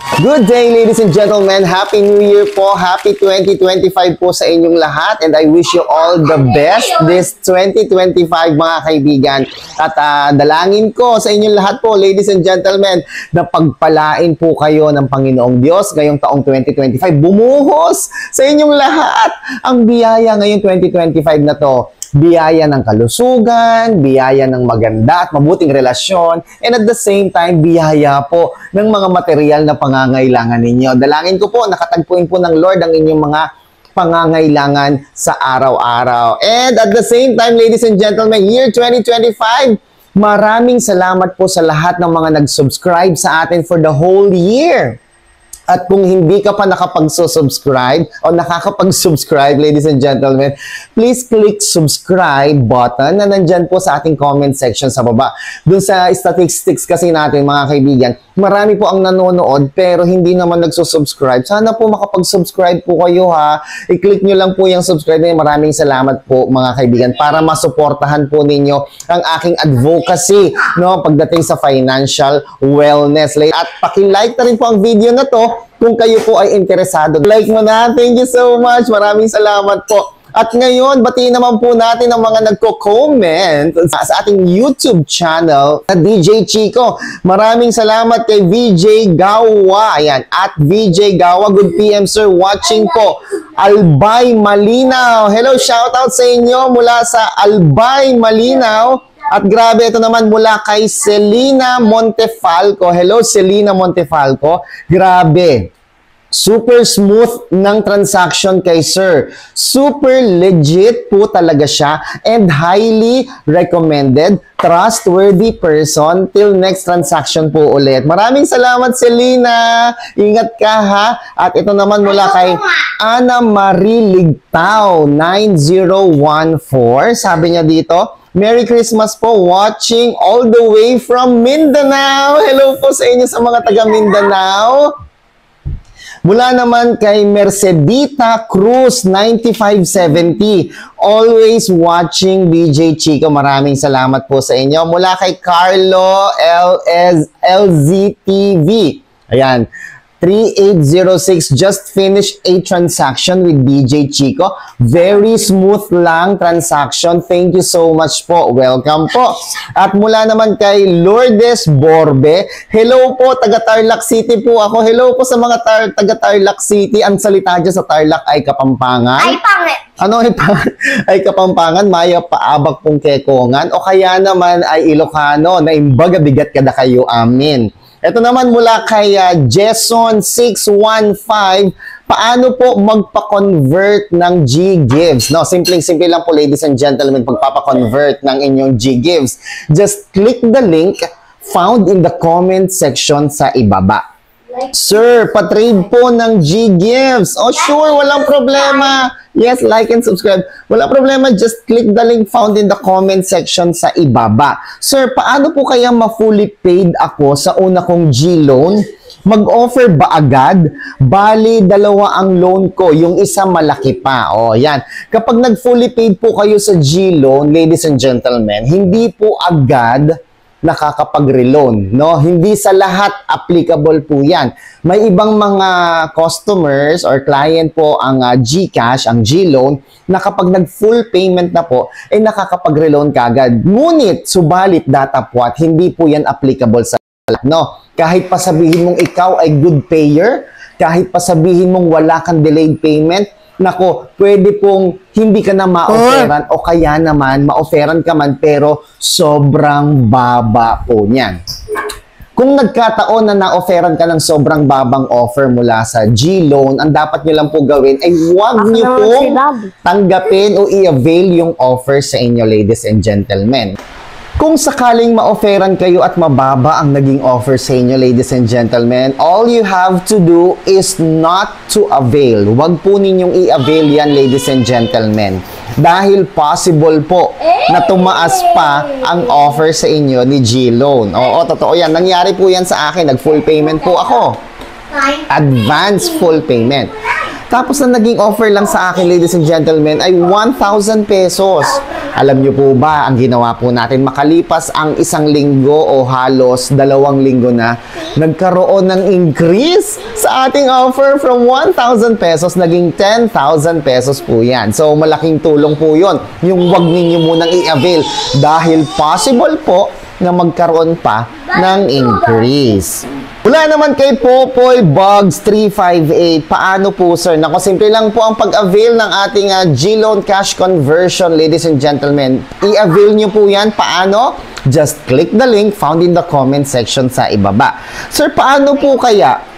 Good day, ladies and gentlemen. Happy New Year po. Happy 2025 po sa inyong lahat. And I wish you all the best this 2025, mga kaibigan. At dalangin ko sa inyong lahat po, ladies and gentlemen, na pagpalain po kayo ng Panginoong Diyos ngayong taong 2025. Bumuhos sa inyong lahat ang biyaya ngayong 2025 na to. Biyaya ng kalusugan, biyaya ng maganda at mabuting relasyon, and at the same time, biyaya po ng mga material na pangangailangan ninyo. Dalangin ko po, nakatagpuin po ng Lord ang inyong mga pangangailangan sa araw-araw. And at the same time, ladies and gentlemen, year 2025, maraming salamat po sa lahat ng mga nag-subscribe sa atin for the whole year. At kung hindi ka pa nakapag-subscribe o nakakapag-subscribe, ladies and gentlemen, please click subscribe button na nandyan po sa ating comment section sa baba. Doon sa statistics kasi natin, mga kaibigan, marami po ang nanonood pero hindi naman nagsusubscribe. Sana po makapag-subscribe po kayo, ha. I-click nyo lang po yung subscribe na. Maraming salamat po, mga kaibigan, para masuportahan po ninyo ang aking advocacy, no, pagdating sa financial wellness. At paki-like na rin po ang video na to kung kayo po ay interesado. Like mo na. Thank you so much. Maraming salamat po. At ngayon, batiin naman po natin ang mga nagko-comment sa ating YouTube channel na DJ Chico. Maraming salamat kay VJ Gawa. Ayan, at VJ Gawa. Good PM, sir. Watching po. Albay Malinaw. Hello, shoutout sa inyo mula sa Albay Malinaw. At grabe, ito naman mula kay Selina Montefalco. Hello, Selina Montefalco. Grabe. Super smooth ng transaction kay sir. Super legit po talaga siya and highly recommended, trustworthy person till next transaction po ulit. Maraming salamat, Selina. Ingat ka, ha. At ito naman mula kay Ana Marie Ligtao 9014. Sabi niya dito, Merry Christmas po, watching all the way from Mindanao. Hello po sa inyo sa mga taga Mindanao. Mula naman kay Mercedita Cruz 9570. Always watching DJ Chico. Maraming salamat po sa inyo. Mula kay Carlo LZTV. Ayan. 3806, just finished a transaction with DJ Chico. Very smooth lang transaction. Thank you so much po. Welcome po. At mula naman kay Lourdes Borbe. Hello po, taga Tarlac City po ako. Hello po sa mga taga Tarlac City. Ang salita dyan sa Tarlac ay Kapampangan. Ay, pangit. Ano ay Kapampangan, maya paabag pong kekongan. O kaya naman ay Ilocano na imbaga bigat kada kayo. Amin. Ito naman mula kay Jason615, paano po magpa-convert ng G-Gives? No, simple-simple lang po, ladies and gentlemen, pagpapa-convert ng inyong G-Gives. Just click the link found in the comment section sa ibaba. Sir, pa-trade po ng G-Gives. Oh, sure, walang problema. Yes, like and subscribe. Walang problema, just click the link found in the comment section sa ibaba. Sir, paano po kaya ma-fully paid ako sa una kong G-loan? Mag-offer ba agad? Bali, dalawa ang loan ko. Yung isa malaki pa. O, yan. Kapag nag-fully paid po kayo sa G-loan, ladies and gentlemen, hindi po agad nakakapag-reloan, no? Hindi sa lahat applicable po yan. May ibang mga customers or client po ang GCash, ang G-loan, na kapag nag-full payment na po, ay nakakapag-reloan kagad. Ngunit, subalit datapwat, hindi po yan applicable sa lahat, no? Kahit pa sabihin mong ikaw ay good payer, kahit pa sabihin mong wala kang delayed payment, nako, pwede pong hindi ka na ma-offeran o kaya naman ma-offeran ka man pero sobrang baba po niyan. Kung nagkataon na na-offeran ka ng sobrang babang offer mula sa G-Loan, ang dapat nyo lang po gawin ay huwag nyo pong tanggapin o i-avail yung offer sa inyo, ladies and gentlemen. Kung sakaling ma-offeran kayo at mababa ang naging offer sa inyo, ladies and gentlemen, all you have to do is not to avail. Huwag po ninyong i-avail yan, ladies and gentlemen. Dahil possible po na tumaas pa ang offer sa inyo ni G-Loan. Oo, totoo yan. Nangyari po yan sa akin. Nag-full payment po ako. Advance full payment. Tapos na naging offer lang sa akin, ladies and gentlemen, ay 1,000 pesos. Alam niyo po ba, ang ginawa po natin, makalipas ang 1 linggo o halos 2 linggo na, nagkaroon ng increase sa ating offer from 1,000 pesos, naging 10,000 pesos po yan. So, malaking tulong po yon. Yung wag ninyo munang i-avail dahil possible po na magkaroon pa ng increase. Wala naman kay Popoy Bugs 358. Paano po, sir? Nako, simple lang po ang pag-avail ng ating GLoan cash conversion, ladies and gentlemen. I-avail nyo po yan. Paano? Just click the link found in the comment section sa ibaba. Sir, paano po kaya?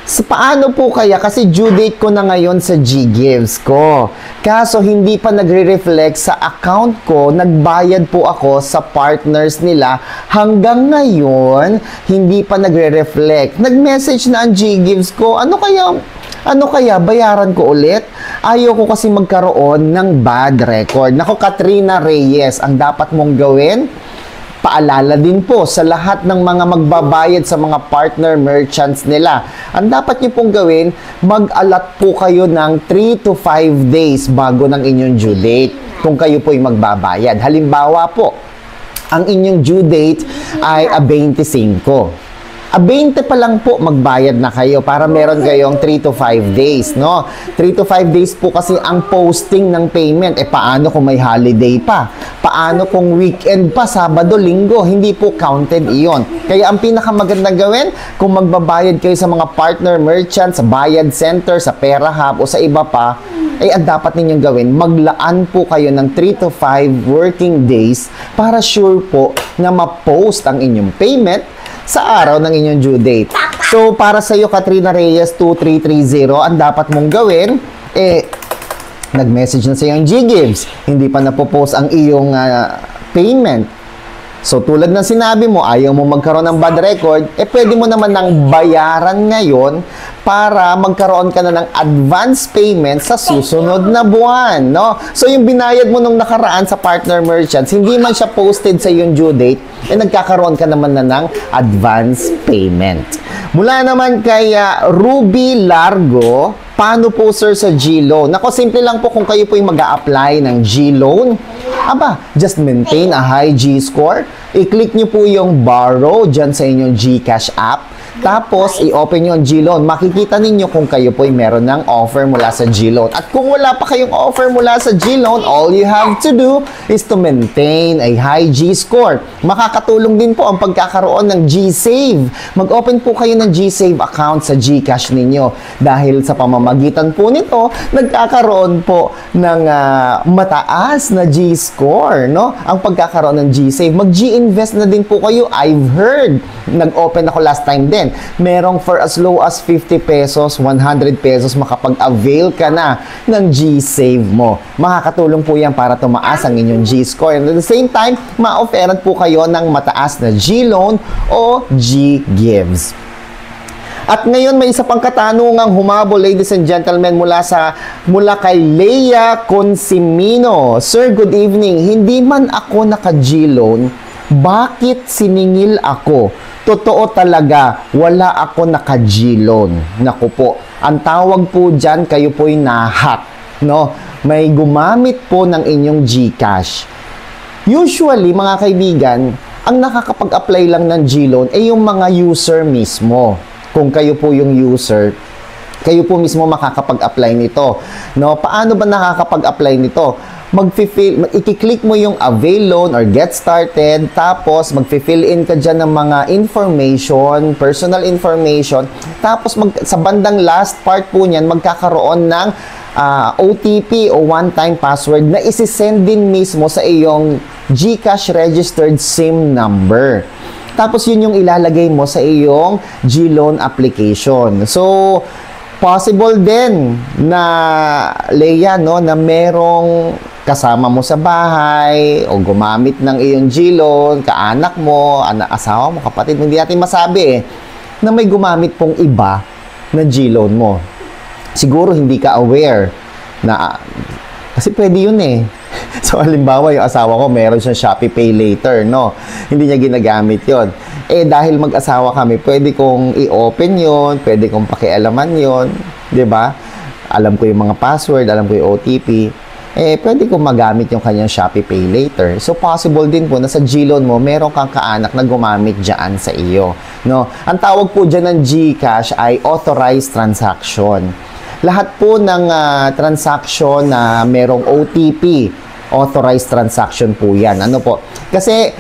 Paano po kaya? Kasi due date ko na ngayon sa GGives ko. Kaso hindi pa nagre-reflect sa account ko. Nagbayad po ako sa partners nila. Hanggang ngayon, hindi pa nagre-reflect. Nag-message na ang GGives ko. Ano kaya? Bayaran ko ulit? Ayoko kasi magkaroon ng bad record. Nako, Katrina Reyes, ang dapat mong gawin, paalala din po sa lahat ng mga magbabayad sa mga partner merchants nila. Ang dapat niyo pong gawin, mag-allot po kayo ng 3 to 5 days bago ng inyong due date kung kayo po'y magbabayad. Halimbawa po, ang inyong due date ay 25. 20 pa lang po magbayad na kayo para meron kayong 3 to 5 days, no? 3 to 5 days po kasi ang posting ng payment. Paano kung may holiday pa? Paano kung weekend pa, Sabado, Linggo? Hindi po counted iyon. Kaya ang pinakamagandang gawin, kung magbabayad kayo sa mga partner merchants, sa Bayad Center, sa Pera Hub, o sa iba pa, ang dapat ninyong gawin, maglaan po kayo ng 3 to 5 working days para sure po na ma-post ang inyong payment sa araw ng inyong due date. So, para sa iyo, Katrina Reyes 2330, ang dapat mong gawin, nag-message na sa iyo ang GGives. Hindi pa napopost ang iyong payment. So, tulad ng sinabi mo, ayaw mo magkaroon ng bad record, pwede mo naman ng bayaran ngayon para magkaroon ka na ng advance payment sa susunod na buwan, no? So, yung binayad mo nung nakaraan sa partner merchants, hindi man siya posted sa yung due date, nagkakaroon ka naman na ng advance payment. Mula naman kay Ruby Largo, paano po, sir, sa GLoan? Nako, simple lang po kung kayo po yung mag-a-apply ng GLoan. Just maintain a high G-score. I-click nyo po yung borrow dyan sa inyong GCash app. Tapos, i-open nyo ang GLoan. Makikita ninyo kung kayo po ay meron ng offer mula sa GLoan. At kung wala pa kayong offer mula sa GLoan, all you have to do is to maintain a high G-score. Makakatulong din po ang pagkakaroon ng G-Save. Mag-open po kayo ng G-Save account sa GCash ninyo. Dahil sa pamamagitan po nito, nagkakaroon po ng mataas na G-score, no? Ang pagkakaroon ng G-Save. Mag-G-Invest na din po kayo. I've heard. Nag-open ako last time din. Merong for as low as 50 pesos, 100 pesos, makapag-avail ka na ng G-Save mo. Makakatulong po yan para tumaas ang inyong G-score. And at the same time, ma-offeran po kayo ng mataas na GLoan o GGives. At ngayon, may isa pang katanungang humabol, ladies and gentlemen, mula kay Leia Consimino. Sir, good evening. Hindi man ako naka-GLoan, bakit siningil ako? Totoo talaga, wala ako naka-GLoan. Naku po, ang tawag po dyan, kayo po'y na-hack, no? May gumamit po ng inyong GCash. Usually, mga kaibigan, ang nakakapag-apply lang ng GLoan ay yung mga user mismo. Kung kayo po yung user, kayo po mismo makakapag-apply nito. No? Paano ba nakakapag-apply nito? I-click mo yung avail loan or get started, tapos mag-fill in ka dyan ng mga information, personal information, tapos sa bandang last part po niyan, magkakaroon ng OTP o one-time password na isi-send din mismo sa iyong GCash registered SIM number. Tapos yun yung ilalagay mo sa iyong GLoan application. So, possible din na, Leia, no, na merong kasama mo sa bahay o gumamit ng iyong GLoan, kaanak mo, asawa mo, kapatid mo, hindi natin masabi na may gumamit pong iba na GLoan mo. Siguro hindi ka aware na, kasi pwede yun So, halimbawa, yung asawa ko, meron siyang Shopee Pay Later, no? Hindi niya ginagamit yon. Dahil mag-asawa kami, pwede kong i-open yon, pwede kong pakialaman yon, di ba? alam ko yung mga password, alam ko yung OTP, pwede ko magamit yung kanyang Shopee Pay Later. So, possible din po na sa GLoan mo, meron kang kaanak na gumamit dyan sa iyo. No? Ang tawag po dyan ng GCash ay authorized transaction. Lahat po ng transaction na merong OTP, authorized transaction po yan. Ano po? Kasi,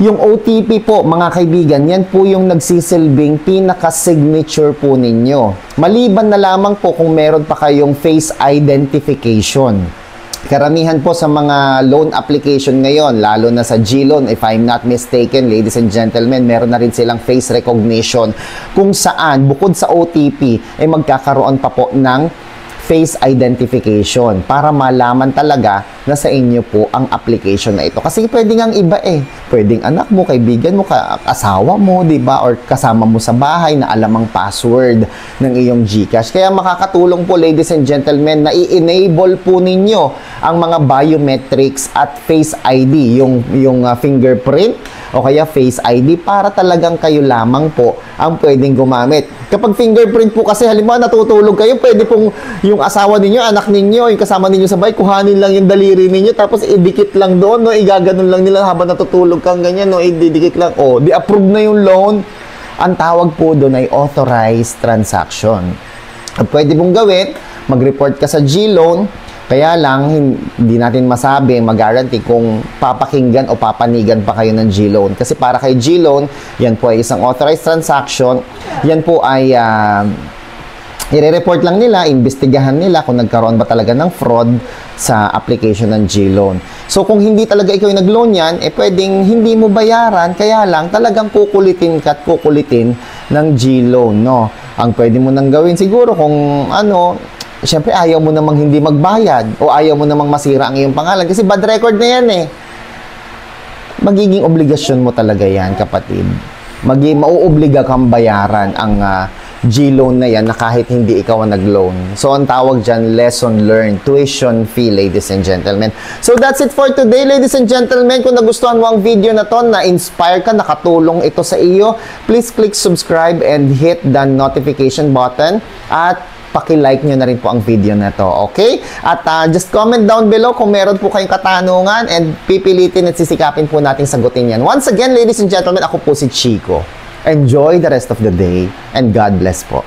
yung OTP po, mga kaibigan, yan po yung nagsisilbing pinaka-signature po ninyo. Maliban na lamang po kung meron pa kayong face identification. Karamihan po sa mga loan application ngayon, lalo na sa GLoan, if I'm not mistaken, ladies and gentlemen, meron na rin silang face recognition kung saan, bukod sa OTP, ay magkakaroon pa po ng face identification para malaman talaga na sa inyo po ang application na ito. Kasi pwedeng ang iba pwedeng anak mo, kaibigan mo, asawa mo, di ba? Or kasama mo sa bahay na alam ang password ng iyong GCash. Kaya makakatulong po, ladies and gentlemen, na i-enable po ninyo ang mga biometrics at face ID, yung fingerprint o kaya face ID para talagang kayo lamang po ang pwedeng gumamit. Kapag fingerprint po kasi, halimbawa natutulog kayo, pwede pong yung asawa ninyo, anak ninyo, yung kasama ninyo sa bahay, kuhanin lang yung daliri ninyo, tapos idikit lang doon, no? Igaganon lang nila habang natutulog kang ganyan, no? Ididikit lang. Di-approve na yung loan. Ang tawag po doon ay authorized transaction. At pwede mong gawin, mag-report ka sa GLoan, kaya lang, hindi natin masabi, mag-guarantee kung papakinggan o papanigan pa kayo ng GLoan. Kasi para kay GLoan, yan po ay isang authorized transaction. Yan po ay i-report lang nila, imbestigahan nila kung nagkaroon ba talaga ng fraud sa application ng GLoan. So, kung hindi talaga ikaw yung nag-loan yan, pwedeng hindi mo bayaran, kaya lang talagang kukulitin ka at kukulitin ng GLoan, no? Ang pwede mo nang gawin siguro kung siyempre, ayaw mo namang hindi magbayad o ayaw mo namang masira ang iyong pangalan kasi bad record na yan Magiging obligasyon mo talaga yan, kapatid. Mauobliga kang bayaran ang GLoan na yan na kahit hindi ikaw ang nag-loan. So, ang tawag dyan, lesson learned, tuition fee, ladies and gentlemen. So, that's it for today, ladies and gentlemen. Kung nagustuhan mo ang video na to, na-inspire ka, nakatulong ito sa iyo, please click subscribe and hit the notification button at paki-like nyo na rin po ang video na to, okay? At just comment down below kung meron po kayong katanungan and pipilitin at sisikapin po natin sagutin yan. Once again, ladies and gentlemen, ako po si Chico. Enjoy the rest of the day and God bless po.